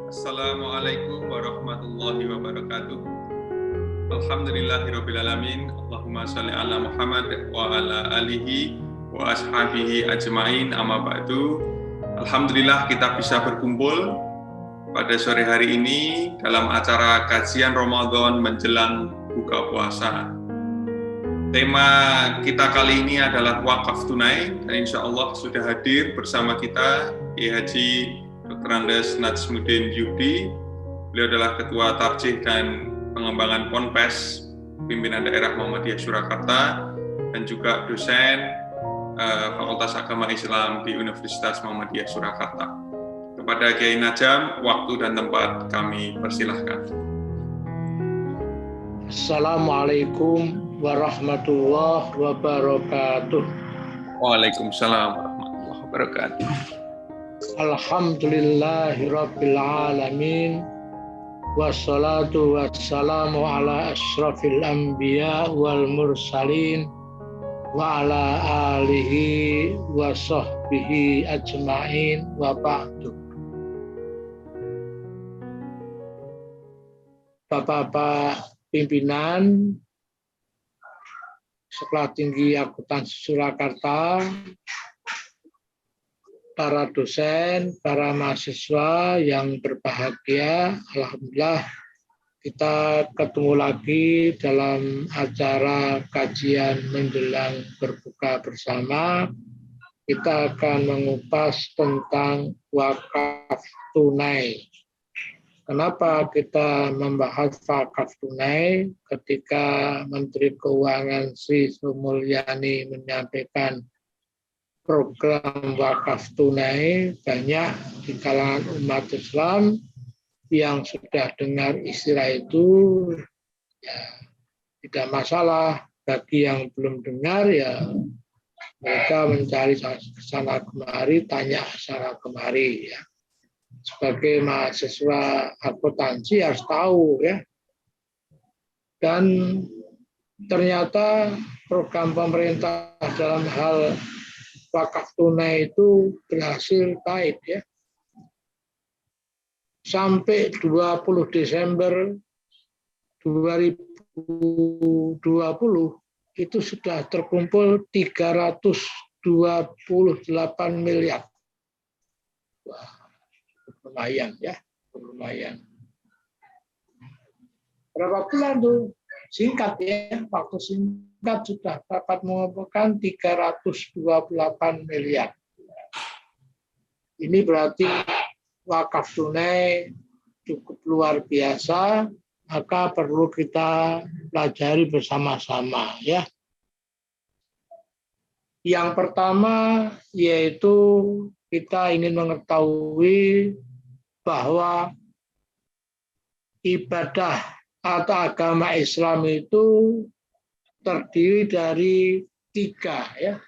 Assalamualaikum warahmatullahi wabarakatuh. Alhamdulillahirrabbilalamin. Allahumma sholli ala Muhammad wa ala alihi wa ashabihi ajma'in, amma ba'du. Alhamdulillah kita bisa berkumpul pada sore hari ini dalam acara kajian Ramadan menjelang buka puasa. Tema kita kali ini adalah wakaf tunai, dan insya Allah sudah hadir bersama kita Kiai Haji Dr. Andes Najmuddin Yudi. Beliau adalah Ketua Tarjih dan Pengembangan Ponpes Pimpinan Daerah Muhammadiyah Surakarta dan juga dosen Fakultas Agama Islam di Universitas Muhammadiyah Surakarta. Kepada Kiai Najam, waktu dan tempat kami persilahkan. Assalamualaikum warahmatullahi wabarakatuh. Waalaikumsalam warahmatullahi wabarakatuh. Alhamdulillahirabbil alamin. Wassalatu wassalamu ala asyrafil anbiya wal mursalin wa ala alihi wa sahbihi ajma'in wa ba'du. Bapak-bapak pimpinan Sekolah Tinggi Akuntansi Surakarta, para dosen, para mahasiswa yang berbahagia, alhamdulillah kita ketemu lagi dalam acara kajian menjelang berbuka bersama. Kita akan mengupas tentang wakaf tunai. Kenapa kita membahas wakaf tunai ketika Menteri Keuangan Sri Mulyani menyampaikan program wakaf tunai? Banyak di kalangan umat Islam yang sudah dengar istilah itu, ya tidak masalah. Bagi yang belum dengar, ya mereka mencari sana kemari, tanya sana kemari, ya. Sebagai mahasiswa akuntansi harus tahu, ya. Dan ternyata program pemerintah dalam hal wakaf tunai itu berhasil baik, ya. Sampai 20 Desember 2020 itu sudah terkumpul 328 miliar. Wah, lumayan, ya, lumayan. Berapa bulan tuh? Singkat, ya, waktu singkat sudah dapat mengumpulkan 328 miliar. Ini berarti wakaf tunai cukup luar biasa, maka perlu kita pelajari bersama-sama, ya. Yang pertama yaitu kita ingin mengetahui bahwa ibadah atau agama Islam itu terdiri dari 3, ya.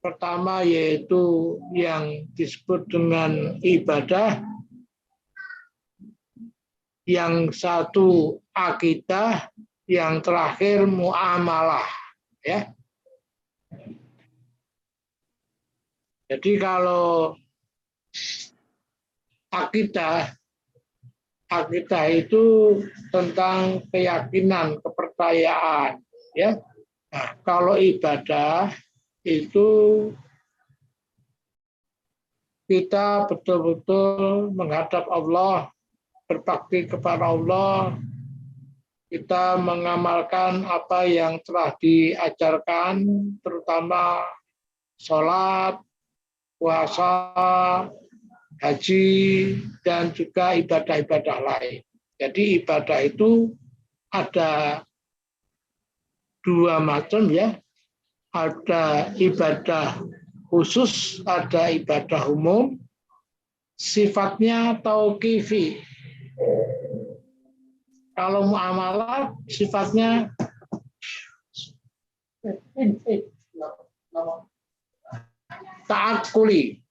Pertama yaitu yang disebut dengan ibadah, yang satu akidah, yang terakhir muamalah, ya. Jadi kalau akidah itu tentang keyakinan, kepercayaan, ya. Nah, kalau ibadah itu kita betul-betul menghadap Allah, berbakti kepada Allah, kita mengamalkan apa yang telah diajarkan, terutama sholat, puasa, haji, dan juga ibadah-ibadah lain. Jadi ibadah itu ada 2 macam, ya. Ada ibadah khusus, ada ibadah umum. Sifatnya tauqifi. Kalau muamalah sifatnya ta'akuli.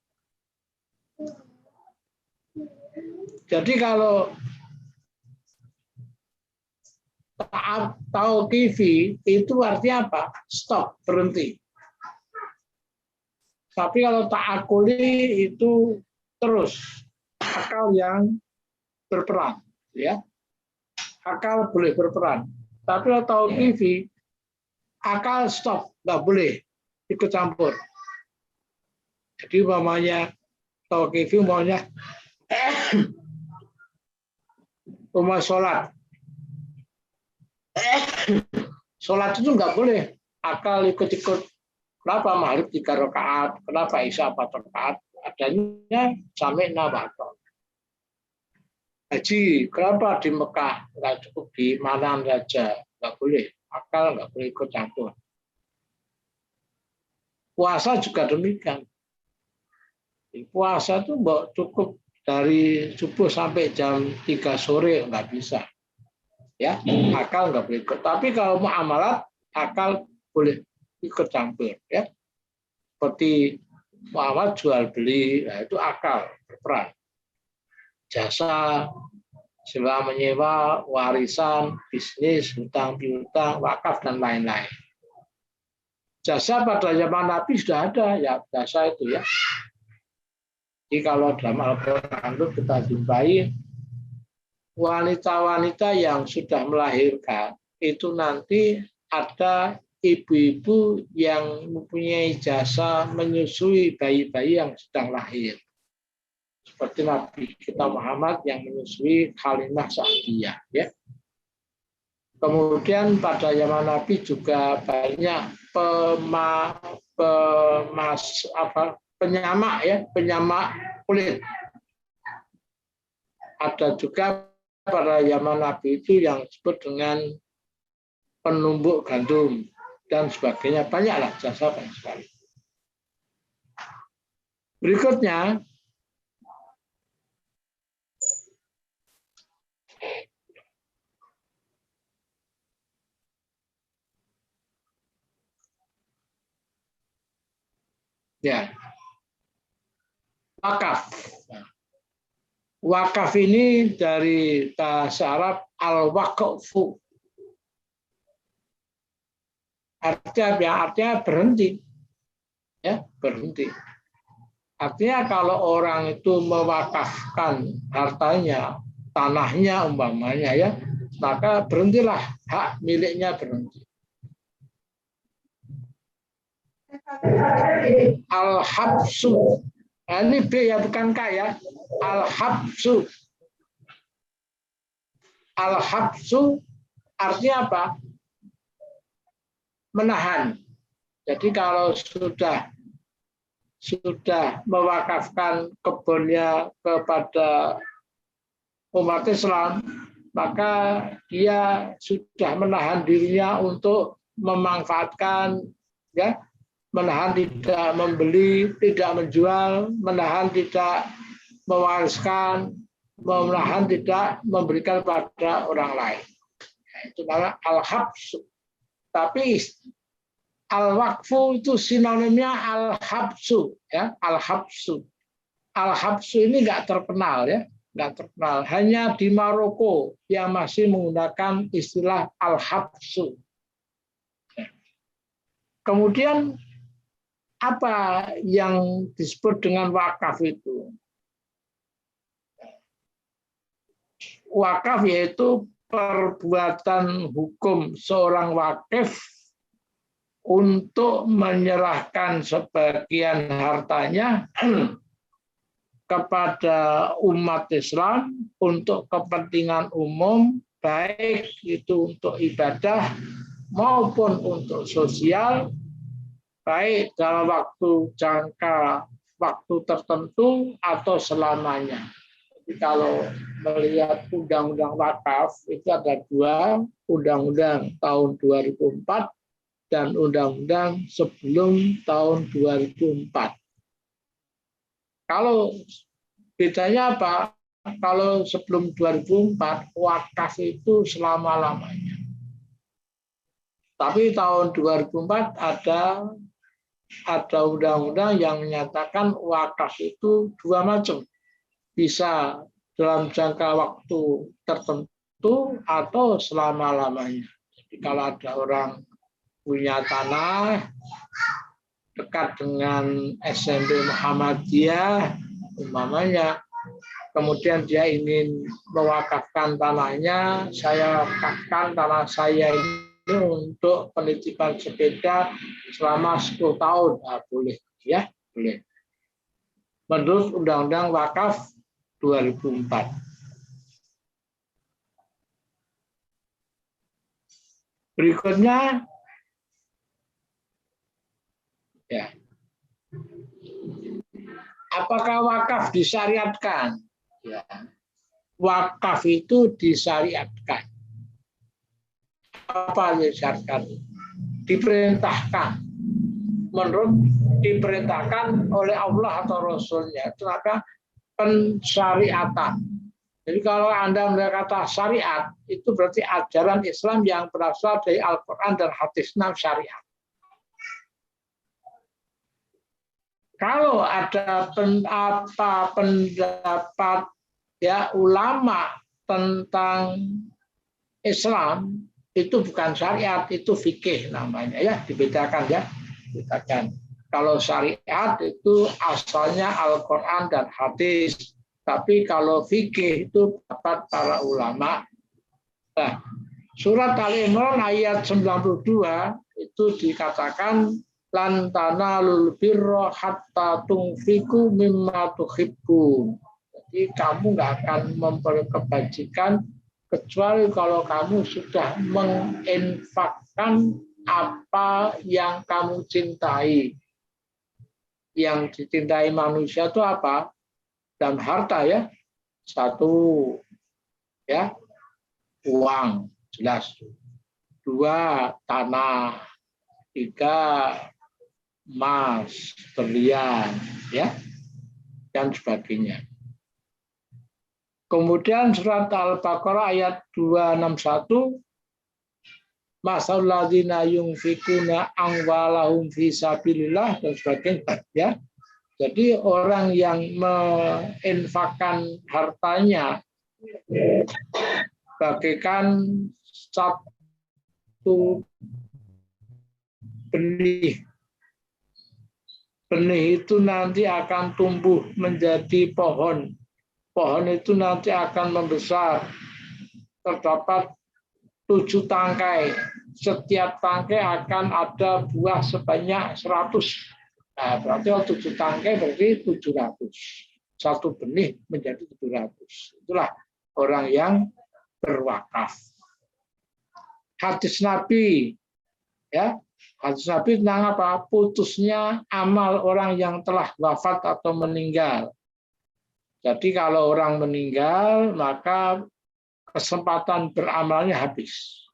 Jadi kalau tauqifi itu artinya apa? Stop, berhenti. Tapi kalau ta'akuli itu terus, akal yang berperan, ya. Akal boleh berperan, tapi kalau tauqifi akal stop, nggak boleh ikut campur. Jadi umpamanya tauqifi umpamanya sholat. Sholat itu nggak boleh akal ikut-ikut. Kenapa maghrib 3 rakaat? Kenapa isya 4 rakaat? Adanya sami'na wa ata'na. Haji, kenapa di Mekah nggak cukup di mana saja? Nggak boleh. Akal nggak boleh ikut campur. Puasa juga demikian. Puasa itu cukup dari subuh sampai jam 3 sore nggak bisa. Ya, akal nggak boleh ikut. Tapi kalau muamalat, akal boleh ikut campur. Ya, seperti muamalat jual beli, nah itu akal berperan. Jasa, sewa menyewa, warisan, bisnis, hutang piutang, wakaf dan lain-lain. Jasa pada zaman Nabi sudah ada ya, jasa itu ya. Jadi kalau dalam Al-Quran itu kita jumpai wanita-wanita yang sudah melahirkan itu nanti ada ibu-ibu yang mempunyai jasa menyusui bayi-bayi yang sedang lahir. Seperti Nabi kita Muhammad yang menyusui Halimah Sa'diyah. Ya. Kemudian pada zaman Nabi juga banyak penyamak kulit. Ada juga pada zaman Nabi itu yang disebut dengan penumbuk gandum dan sebagainya, banyaklah jasa banyak sekali. Berikutnya ya, wakaf. Wakaf ini dari bahasa Arab al-waqfu. Artinya berhenti. Ya, berhenti. Artinya kalau orang itu mewakafkan hartanya, tanahnya umpamanya ya, maka berhentilah, hak miliknya berhenti. Al-habsu. Nah, ini B ya, bukan K ya. Al-habsu. Al-habsu artinya apa? Menahan. Jadi kalau sudah mewakafkan kebunnya kepada umat Islam, maka dia sudah menahan dirinya untuk memanfaatkan, ya, menahan tidak membeli, tidak menjual, menahan tidak mewariskan, menahan tidak memberikan pada orang lain. Itu namanya al-habsu. Tapi al-waqfu itu sinonimnya al-habsu, ya, al-habsu. Al-habsu ini nggak terkenal ya, nggak terkenal. Hanya di Maroko yang masih menggunakan istilah al-habsu. Kemudian apa yang disebut dengan wakaf itu? Wakaf yaitu perbuatan hukum seorang wakif untuk menyerahkan sebagian hartanya kepada umat Islam untuk kepentingan umum, baik itu untuk ibadah maupun untuk sosial, baik dalam jangka waktu tertentu atau selamanya. Jadi kalau melihat undang-undang wakaf itu ada 2, undang-undang tahun 2004 dan undang-undang sebelum tahun 2004. Kalau bedanya apa? Kalau sebelum 2004 wakaf itu selama-lamanya. Tapi tahun 2004 ada undang-undang yang menyatakan wakaf itu 2 macam. Bisa dalam jangka waktu tertentu atau selama-lamanya. Jadi kalau ada orang punya tanah dekat dengan SMP Muhammadiyah, umpamanya, kemudian dia ingin mewakafkan tanahnya, saya wakafkan tanah saya ini untuk penitipan sepeda selama 10 tahun. Nah, boleh, ya, boleh. Menurut Undang-Undang Wakaf 2004. Berikutnya, ya, apakah wakaf disyariatkan? Ya. Wakaf itu disyariatkan. Apa yang disyariatkan? Diperintahkan. Menurut diperintahkan oleh Allah atau Rasulnya. Itu maka pensyariatan. Jadi kalau Anda melihat kata syariat, itu berarti ajaran Islam yang berasal dari Al-Quran dan hadis syariat. Kalau ada pendapat ya ulama tentang Islam, itu bukan syariat, itu fikih namanya, ya, dibedakan, ya, bedakan. Kalau syariat itu asalnya Al-Quran dan hadis, tapi kalau fikih itu pendapat para ulama. Nah, surat Al-Imran ayat 92 itu dikatakan lan tanalul birra hatta tunfiqu mimma tuhibbun. Jadi kamu nggak akan memperoleh kebajikan kecuali kalau kamu sudah menginfakkan apa yang kamu cintai. Yang dicintai manusia itu apa? Dan harta, ya. Satu, ya, uang, jelas. Dua, tanah. Tiga, emas, berlian, ya, dan sebagainya. Kemudian surat Al-Baqarah ayat 261, masalul ladzina yunfikuna amwalahum fi sabilillah dan sebagainya, ya. Jadi orang yang menginfakkan hartanya bagaikan satu benih. Benih itu nanti akan tumbuh menjadi pohon. Pohon itu nanti akan membesar. Terdapat 7 tangkai. Setiap tangkai akan ada buah sebanyak 100. Nah, berarti kalau 7 tangkai berarti 700. Satu benih menjadi 700. Itulah orang yang berwakaf. Hadis Nabi, ya. Hadis Nabi tentang apa? Putusnya amal orang yang telah wafat atau meninggal. Jadi kalau orang meninggal, maka kesempatan beramalnya habis.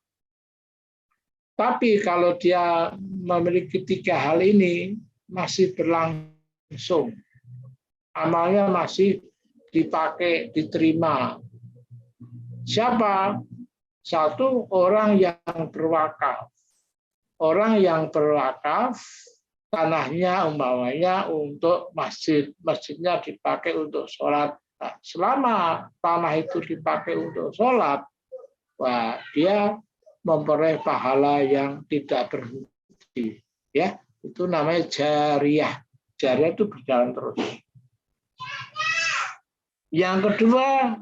Tapi kalau dia memiliki 3 hal ini, masih berlangsung. Amalnya masih dipakai, diterima. Siapa? Satu, orang yang berwakaf. Orang yang berwakaf, tanahnya umpamanya untuk masjid, masjidnya dipakai untuk sholat. Nah, selama tanah itu dipakai untuk sholat, wah, dia memperoleh pahala yang tidak berhenti. Ya, itu namanya jariyah. Jariyah itu berjalan terus. Yang kedua,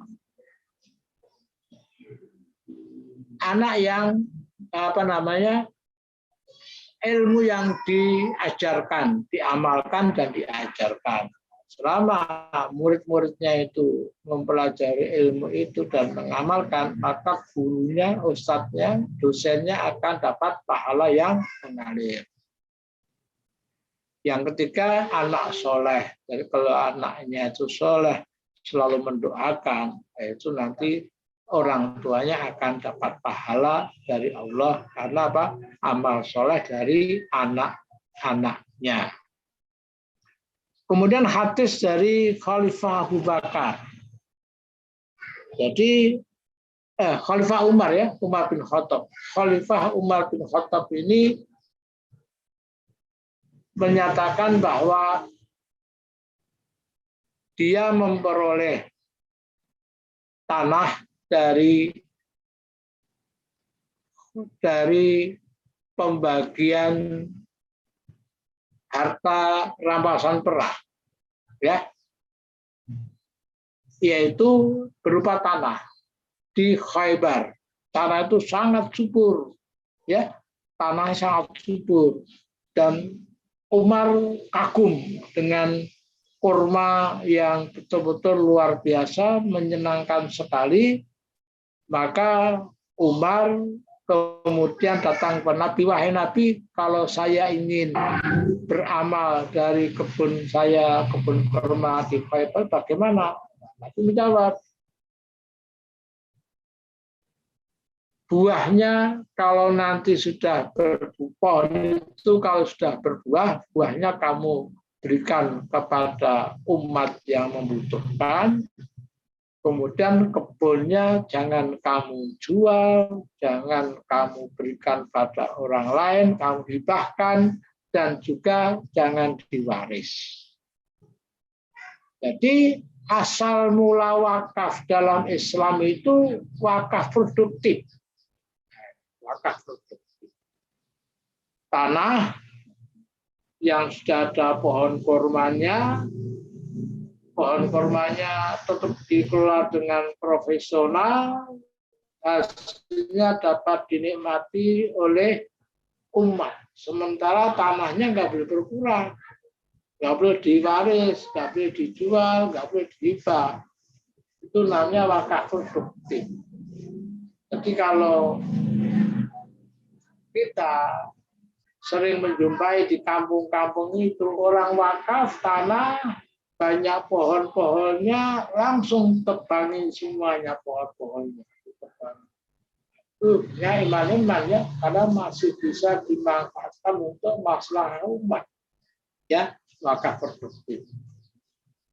anak yang ilmu yang diajarkan, diamalkan dan diajarkan. Selama murid-muridnya itu mempelajari ilmu itu dan mengamalkan, maka gurunya, ustadznya, dosennya akan dapat pahala yang mengalir. Yang ketiga, anak soleh. Jadi kalau anaknya itu soleh, selalu mendoakan, itu nanti orang tuanya akan dapat pahala dari Allah karena apa? Amal soleh dari anak-anaknya. Kemudian hadis dari Khalifah Abu Bakar. Jadi Khalifah Umar, ya, Umar bin Khattab. Khalifah Umar bin Khattab ini menyatakan bahwa dia memperoleh tanah dari pembagian harta rampasan perang, ya. yaitu berupa tanah di Khaybar. Tanah itu sangat subur, ya, tanahnya sangat subur, dan Umar kagum dengan kurma yang betul-betul luar biasa, menyenangkan sekali. Maka Umar kemudian datang ke Nabi, wahai Nabi, kalau saya ingin beramal dari kebun saya, kebun kurma di Khaybar, bagaimana? Nabi menjawab, buahnya kalau nanti sudah berbuah, itu kalau sudah berbuah, buahnya kamu berikan kepada umat yang membutuhkan. Kemudian kebunnya jangan kamu jual, jangan kamu berikan pada orang lain, kamu hibahkan, dan juga jangan diwaris. Jadi asal mula wakaf dalam Islam itu wakaf produktif. Wakaf produktif. Tanah yang sudah ada pohon kurmanya tetap dikelola dengan profesional, hasilnya dapat dinikmati oleh umat. Sementara tanahnya nggak boleh berkurang, nggak boleh diwaris, nggak boleh dijual, nggak boleh dihibah. Itu namanya wakaf produktif. Jadi kalau kita sering menjumpai di kampung-kampung itu orang wakaf tanah, banyak pohon-pohonnya, langsung tebangin semuanya pohon-pohonnya. Ya iman-iman ya, karena masih bisa dimanfaatkan untuk masalah umat. Ya, wakaf produktif.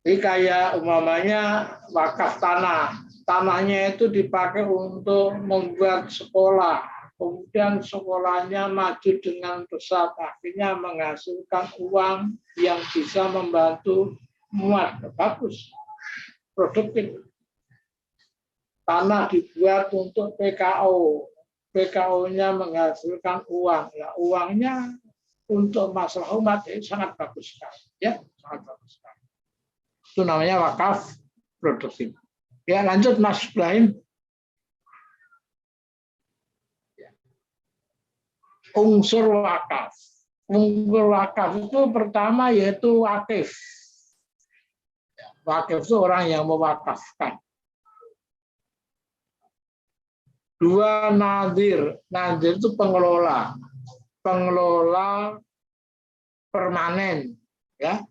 Jadi kayak umpamanya wakaf tanah. Tanahnya itu dipakai untuk membuat sekolah. Kemudian sekolahnya maju dengan pesat, akhirnya menghasilkan uang yang bisa membantu umat. Bagus, produktif. Tanah dibuat untuk PKO, PKO-nya menghasilkan uang. Ya, uangnya untuk masalah umat itu sangat bagus sekali. Ya, sangat bagus sekali. Itu namanya wakaf produktif. Ya, lanjut Mas Ibrahim. Unsur wakaf. Unsur wakaf itu pertama yaitu wakif. Wakif itu orang yang mewakafkan. Dua, nadir. Nadir itu pengelola. Pengelola permanen. Ya,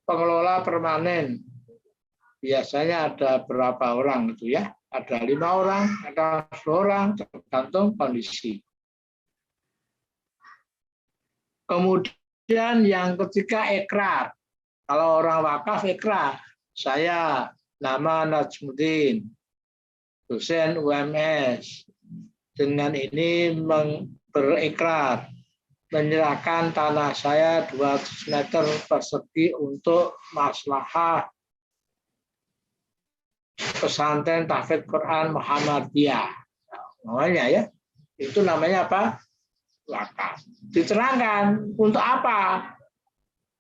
pengelola permanen. Biasanya ada berapa orang itu ya? Ada 5 orang, ada 10 orang, tergantung kondisi. Kemudian yang ketiga ikrar. Kalau orang wakaf ikrar. Saya nama Najmuddin, dosen UMS. Dengan ini berikrar menyerahkan tanah saya 200 meter persegi untuk maslahah pesantren tahfidz Quran Muhammadiyah. Namanya ya. Itu namanya apa? Wakaf. Diterangkan untuk apa?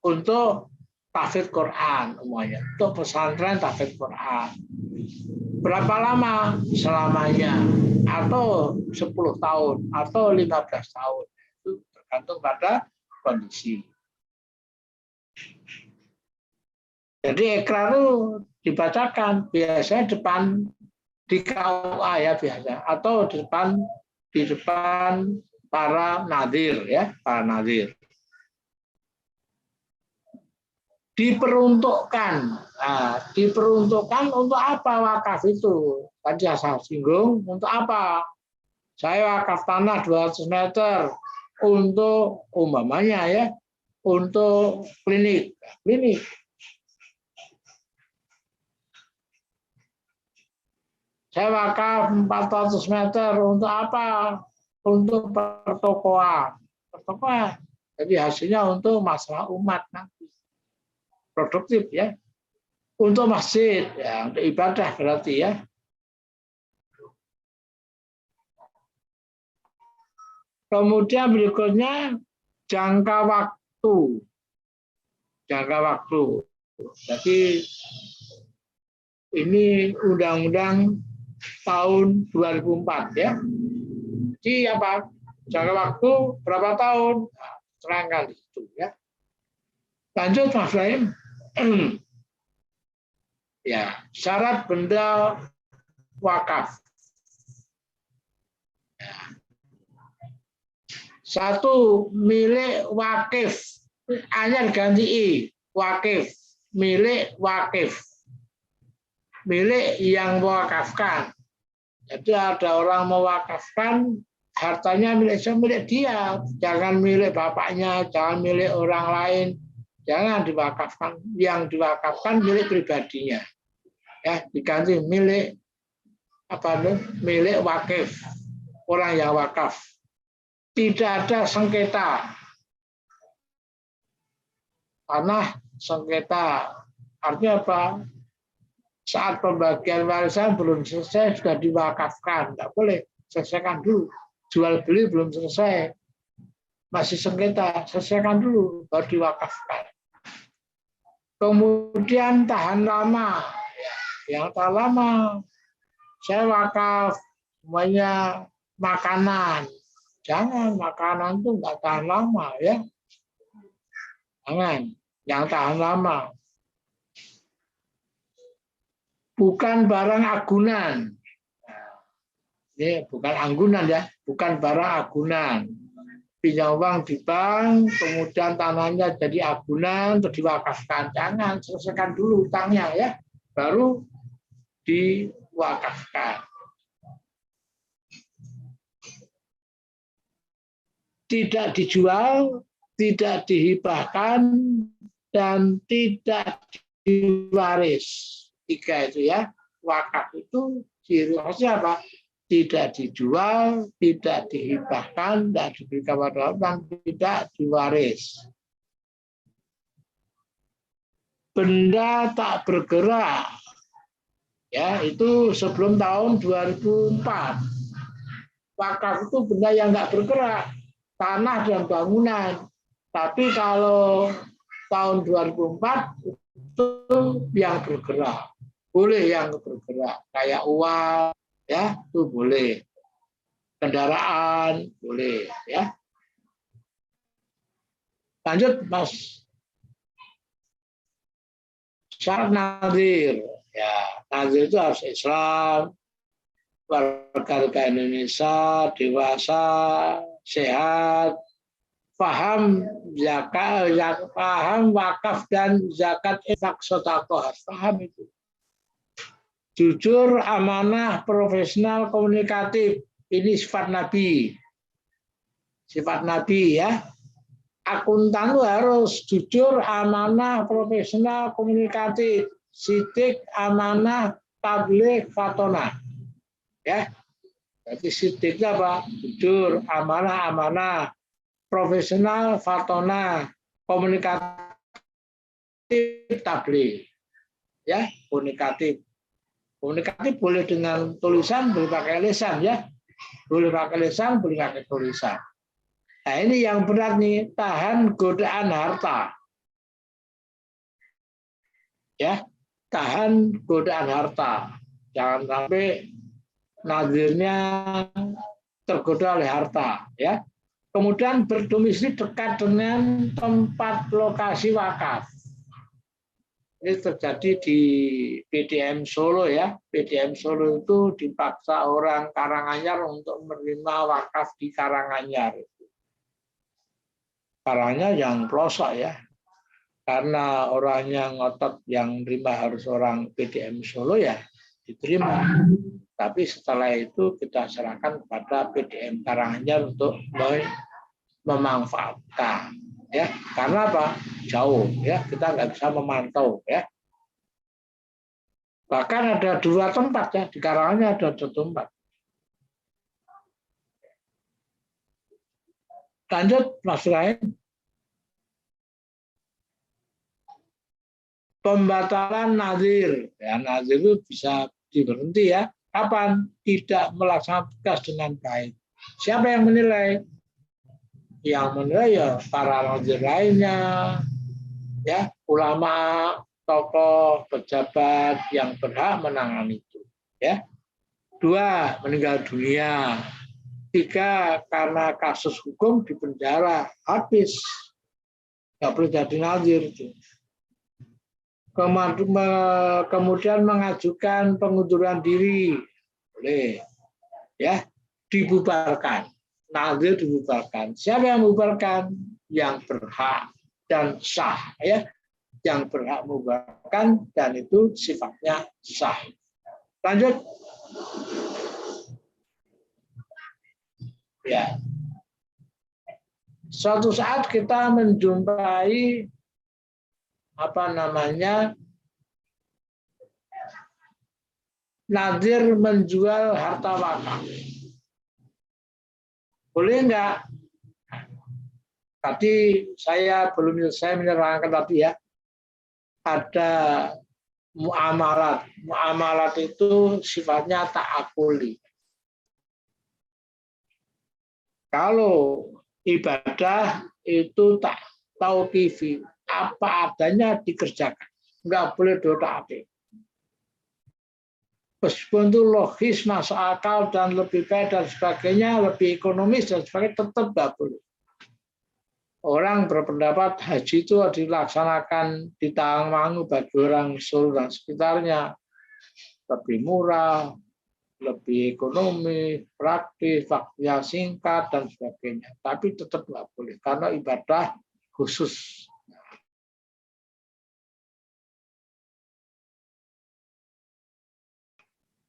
Untuk tahfidz Quran umumnya. Untuk pesantren tahfidz Quran. Berapa lama selamanya? Atau 10 tahun atau 15 tahun. Itu tergantung pada kondisi. Jadi ikrar itu dibacakan biasanya depan di KUA ya biasa, atau di depan para nadir ya, para nadir. Diperuntukkan. Nah, diperuntukkan untuk apa wakaf itu? Tadi saya singgung, untuk apa? Saya wakaf tanah 200 meter untuk umpamanya ya, untuk klinik. Klinik. Saya wakaf 400 meter untuk apa? Untuk pertokoan. Pertokoan. Jadi hasilnya untuk masalah umat nanti. Produktif ya. Untuk masjid, ya, untuk ibadah berarti ya. Kemudian berikutnya jangka waktu. Jangka waktu. Jadi ini undang-undang tahun 2004 ya. Jadi apa? Jangka waktu berapa tahun? Nah, terangkan di situ ya. Lanjut Mas Rahim. Ya, syarat benda wakaf. Ya. Satu, milik wakif. Hanya ganti i, wakif. Milik wakif. Milik yang mewakafkan. Jadi ada orang mewakafkan hartanya milik dia, jangan milik bapaknya, jangan milik orang lain, jangan diwakafkan. Yang diwakafkan milik pribadinya, ya diganti milik milik wakif, orang yang wakaf. Tidak ada sengketa, tanah sengketa artinya apa? Saat pembagian warisan belum selesai sudah diwakafkan, nggak boleh, selesaikan dulu. Jual beli belum selesai, masih sengketa, selesaikan dulu baru diwakafkan. Kemudian tahan lama, yang tahan lama, saya wakaf semuanya makanan, jangan, makanan itu nggak tahan lama ya, jangan, yang tahan lama. Bukan barang agunan. Ini bukan anggunan ya, bukan barang agunan. Pinjam uang di bank, kemudian tanahnya jadi agunan, terus diwakafkan. Jangan, selesaikan dulu utangnya ya, baru diwakafkan. Tidak dijual, tidak dihibahkan, dan tidak diwaris. 3 itu ya, wakaf itu ciri khasnya apa? Tidak dijual, tidak dihibahkan, tidak diberikan kepada orang, dan tidak diwaris. Benda tak bergerak, ya itu sebelum tahun 2004. Wakaf itu benda yang nggak bergerak, tanah dan bangunan. Tapi kalau tahun 2004 itu yang bergerak. Boleh yang bergerak, kayak uang, ya itu boleh. Kendaraan boleh, ya. Lanjut, Mas. Syarat nazir, ya nazir itu harus Islam, warga negara Indonesia, dewasa, sehat, paham zakat, paham wakaf dan zakat, infak, sedekah, paham itu. Jujur, amanah, profesional, komunikatif. Ini sifat Nabi. Sifat Nabi ya. Akuntan itu harus jujur, amanah, profesional, komunikatif. Sidik, amanah, tabligh, fatonah. Ya. Jadi sidiknya apa? Jujur, amanah, profesional, fatonah, komunikatif, tabligh. Ya, komunikatif. Komunikatif boleh dengan tulisan, boleh pakai lisan ya. Boleh pakai lisan, boleh pakai tulisan. Nah ini yang berat nih, tahan godaan harta. Ya, tahan godaan harta. Jangan sampai nazirnya tergoda oleh harta. Ya. Kemudian berdomisili dekat dengan tempat lokasi wakaf. Ini terjadi di PDM Solo ya. PDM Solo itu dipaksa orang Karanganyar untuk menerima wakaf di Karanganyar. Karanganyar yang pelosok ya. Karena orangnya ngotot yang menerima harus orang PDM Solo ya diterima. Tapi setelah itu kita serahkan kepada PDM Karanganyar untuk memanfaatkan. Ya, karena apa? Jauh ya, kita nggak bisa memantau ya. Bahkan ada 2 tempat ya, di Karanganyar ada 2 tempat. Lanjut Mas Rahim. Pembatalan nazir. Ya, nazir itu bisa diberhenti ya. Kapan? Tidak melaksanakan tugas dengan baik. Siapa yang menilai? Yang menilai ya para nazir lainnya, ya ulama tokoh pejabat yang berhak menangani itu. Ya. 2, meninggal dunia. 3, karena kasus hukum di penjara, habis. Nggak boleh jadi nazir itu. Kemudian mengajukan pengunduran diri, boleh. Ya, dibubarkan. Nazir dibubarkan. Siapa yang membubarkan? Yang berhak dan sah, ya. Yang berhak membubarkan dan itu sifatnya sah. Lanjut. Ya. Suatu saat kita menjumpai nazir menjual harta wakaf. Boleh enggak? Tadi saya menerangkan tadi ya. Ada muamalat. Muamalat itu sifatnya ta'akuli. Kalau ibadah itu tak tahu TV, apa adanya dikerjakan, nggak boleh doa-doa. Meskipun itu logis, masuk akal dan lebih baik dan sebagainya, lebih ekonomis dan sebagainya, tetap nggak boleh. Orang berpendapat haji itu dilaksanakan di Tawangmangu bagi orang Solo dan sekitarnya lebih murah, lebih ekonomi, praktis, waktunya singkat, dan sebagainya. Tapi tetap nggak boleh, karena ibadah khusus.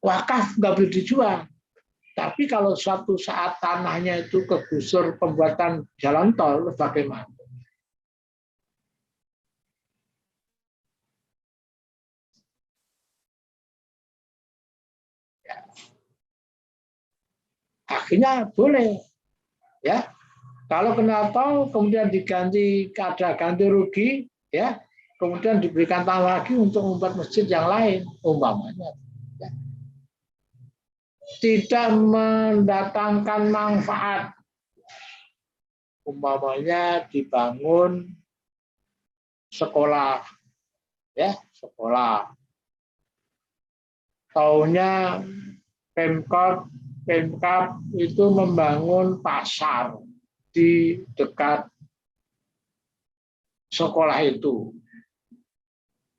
Wakaf nggak boleh dijual. Tapi kalau suatu saat tanahnya itu kegusur pembuatan jalan tol, bagaimana? Ya. Akhirnya boleh, ya. Kalau kena tol kemudian diganti, ada ganti rugi, ya. Kemudian diberikan tanah lagi untuk membuat masjid yang lain, umpamanya. Ya. Tidak mendatangkan manfaat. Umpamanya dibangun sekolah, ya, sekolah. Taunya Pemkab itu membangun pasar di dekat sekolah itu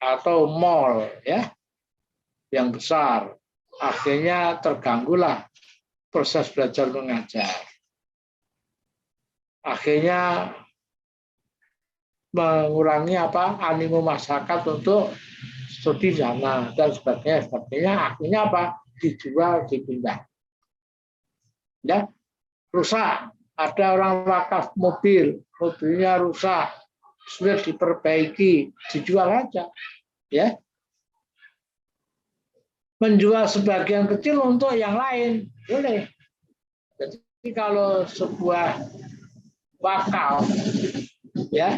atau mall, ya, yang besar. Akhirnya terganggulah proses belajar mengajar. Akhirnya mengurangi animo masyarakat untuk studi sana dan sebagainya. Akhirnya dijual, dipindah. Ya, rusak. Ada orang wakaf mobilnya rusak, sudah diperbaiki, dijual aja. Ya, menjual sebagian kecil untuk yang lain boleh. Jadi kalau sebuah wakaf, ya,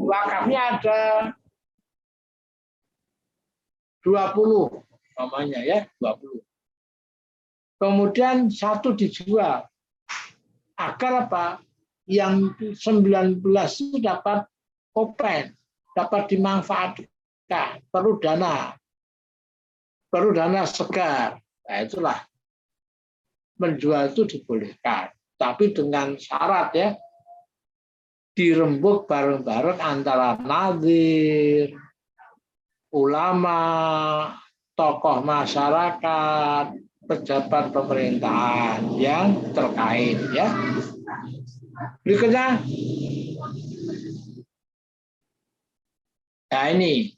wakafnya ada 20 namanya, ya, 20. Kemudian 1 dijual agar yang 19 itu dapat open, dapat dimanfaatkan, perlu dana segar. Nah, itulah menjual itu dibolehkan, tapi dengan syarat, ya, dirembuk bareng-bareng antara nazir, ulama, tokoh masyarakat, pejabat pemerintahan yang terkait, ya. Berikutnya, nah ini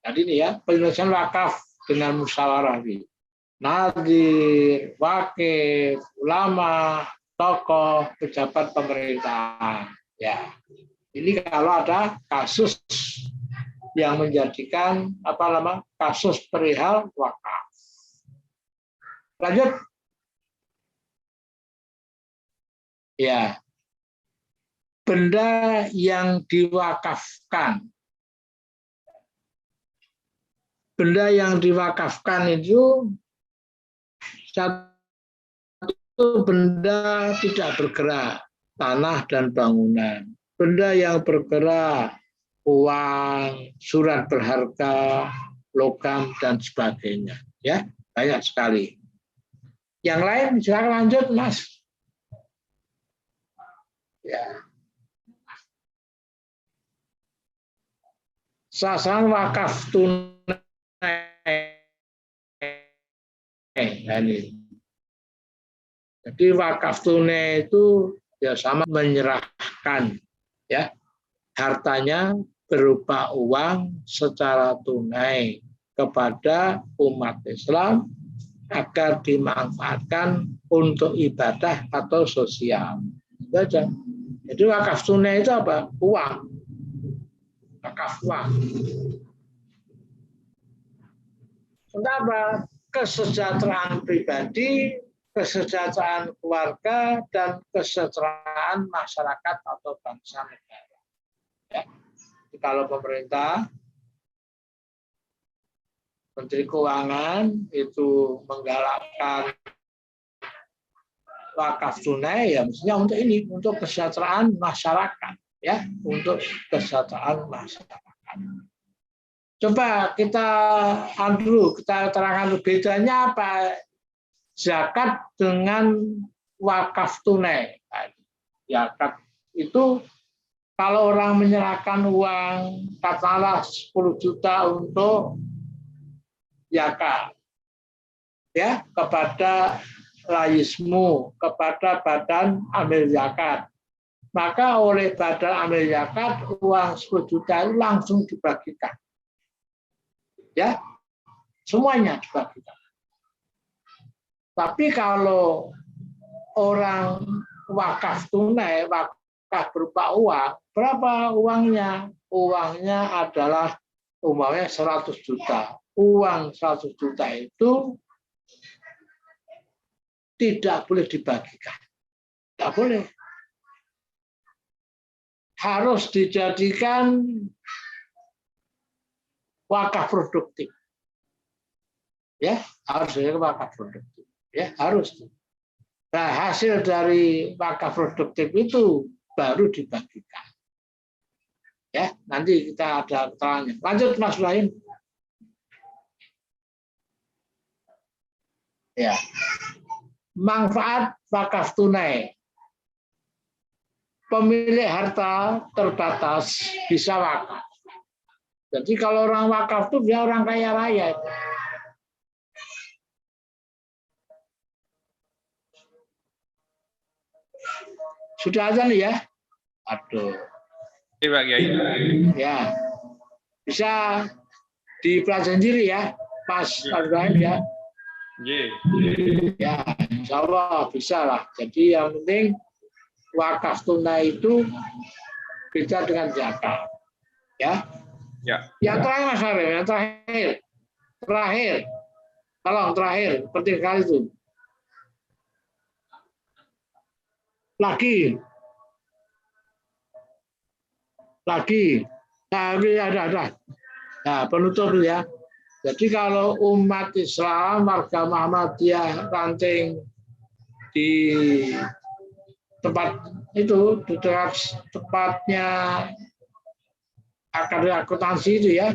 tadi nih, ya, penyelesaian wakaf dengan musyawarah ini. Nazir, wakif, ulama, tokoh, pejabat pemerintahan, ya. Ini kalau ada kasus yang menjadikan kasus perihal wakaf. Lanjut. Ya. Benda yang diwakafkan. Benda yang diwakafkan itu satu benda tidak bergerak, tanah dan bangunan. Benda yang bergerak, uang, surat berharga, logam dan sebagainya. Ya, banyak sekali. Yang lain silakan lanjut, Mas. Ya. Sasaran wakaf tunai. Jadi wakaf tunai itu ya sama menyerahkan ya hartanya berupa uang secara tunai kepada umat Islam agar dimanfaatkan untuk ibadah atau sosial. Itu aja. Jadi wakaf tunai itu apa? Uang. Wakaf uang. Kenapa? Kesejahteraan pribadi, kesejahteraan keluarga, dan kesejahteraan masyarakat atau bangsa negara. Ya. Jadi kalau pemerintah, Menteri Keuangan itu menggalakkan wakaf tunai, ya mestinya untuk ini, untuk kesejahteraan masyarakat, ya, untuk kesejahteraan masyarakat. Coba kita terangkan bedanya apa zakat dengan wakaf tunai. Zakat itu kalau orang menyerahkan uang katakanlah 10 juta untuk zakat ya kepada layismu, kepada badan amil zakat. Maka oleh badan amil zakat uang 10 juta itu langsung dibagikan. Ya, semuanya dibagikan. Tapi kalau orang wakaf tunai, wakaf berupa uang, berapa uangnya? Uangnya adalah umpamanya 100 juta. Uang 100 juta itu tidak boleh dibagikan. Tidak boleh. Harus dijadikan wakaf produktif. Ya, harus jadi wakaf produktif. Ya, harus. Nah, hasil dari wakaf produktif itu baru dibagikan. Ya, nanti kita ada keterangannya. Lanjut Mas Ibrahim. Ya. Manfaat wakaf tunai. Pemilik harta terbatas bisa wakaf. Jadi kalau orang wakaf itu dia orang kaya raya. Sudah aja nih ya. Aduh. Iya, Pak Kiai. Ya. Bisa dipelajari sendiri ya, Mas Ibrahim ya. Ya, insya Allah bisa lah. Jadi yang penting wakaf tunai itu beda dengan zakat. Ya. Ya. Yang terakhir Mas Arif, yang terakhir, tolong terakhir, penting sekali itu. Lagi, nah, ada. Nah, penutup ya. Jadi kalau umat Islam, warga Muhammadiyah ranting di tempat itu, di dekat tempatnya akuntansi itu ya,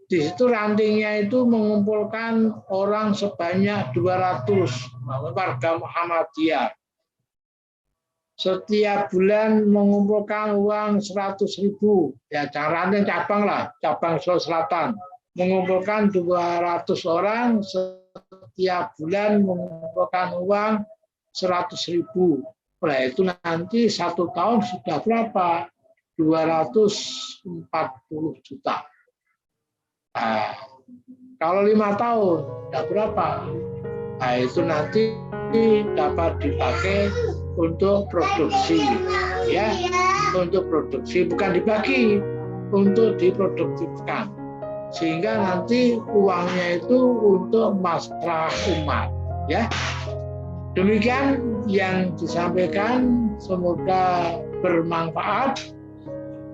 di situ rantingnya itu mengumpulkan orang sebanyak 200 warga Muhammadiyah. Setiap bulan mengumpulkan uang 100.000. Ya, jangan ranting cabang lah, cabang Sulawesi Selatan. Mengumpulkan 200 orang setiap bulan mengumpulkan uang 100.000. Nah, itu nanti 1 tahun sudah berapa? 240 juta. Nah, kalau 5 tahun, sudah berapa? Nah, itu nanti dapat dipakai untuk produksi, ya, untuk produksi, bukan dibagi, untuk diproduktifkan, sehingga nanti uangnya itu untuk maslahat umat, ya. Demikian yang disampaikan, semoga bermanfaat.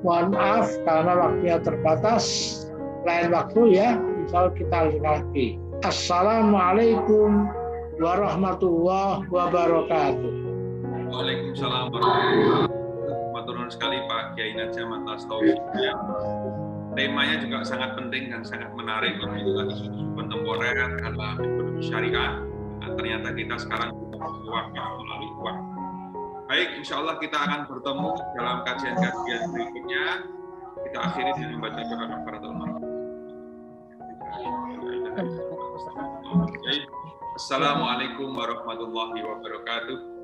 Mohon maaf karena waktunya terbatas. Lain waktu ya, insya Allah kita lanjut lagi. Assalamualaikum warahmatullahi wabarakatuh. Waalaikumsalam warahmatullahi wabarakatuh. matur nuwun sekali Pak Kiai Najam atas tausiahnya. Temanya juga sangat penting dan sangat menarik, yaitu isu kontemporer dalam ekonomi syariah. Nah, ternyata kita sekarang wakaf melalui uang. Baik, insya Allah kita akan bertemu dalam kajian-kajian berikutnya. Kita akhiri dengan membaca doa kafaratul majlis. Assalamualaikum warahmatullahi wabarakatuh.